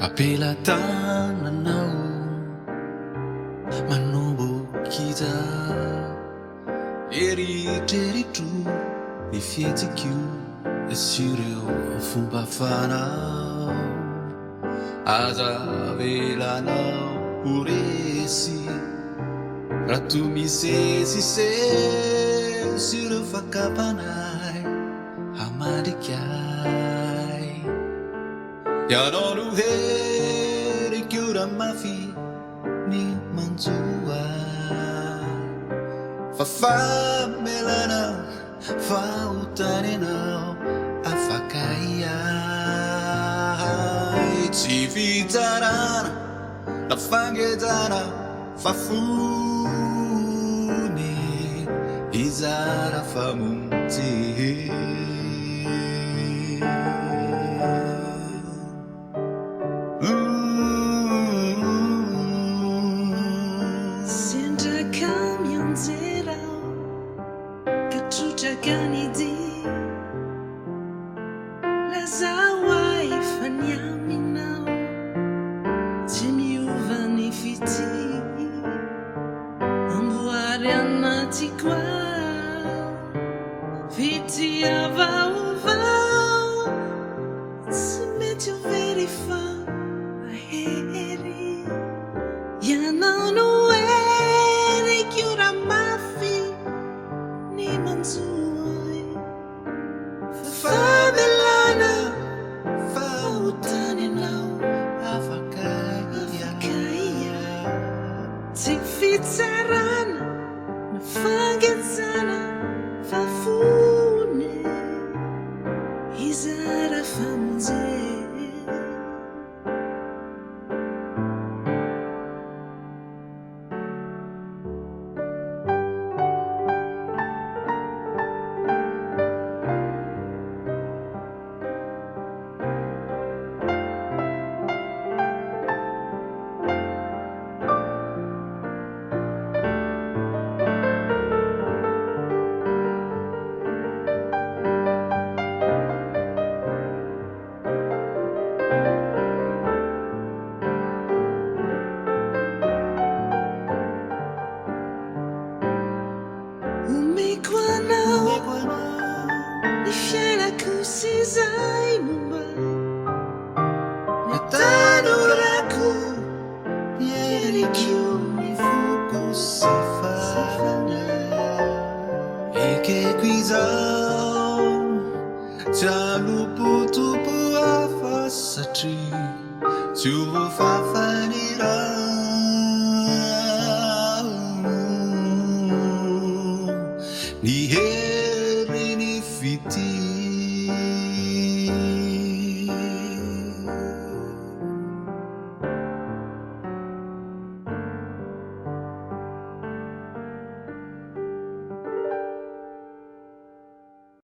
Apela tananao manombokiza eritreritro ny fihetsikio sy ireo fomba fanao aza velanao horesy raha toa misesisesy sy ireo fakapanay hamadikay ianao no heriko ramafy ny manjoa fa famelana fahotanenao afaka iay tsy fitsarana na fangejana fa fony izara famonjy Ganidi lazawai fanyaminao timiuvani fiti amboary anaty kwao fiti avaovao tsy mety ho very fa ahery ianao no eriky ramafy ny manjoa famelana fahotanenao afaka ia tsy fitsarana na fangetsana fa fony izara famonjena Zay mumbai natanuraku yerikyu mifuku sifana ekekwizao chaluputupu afasatri chuvu fafa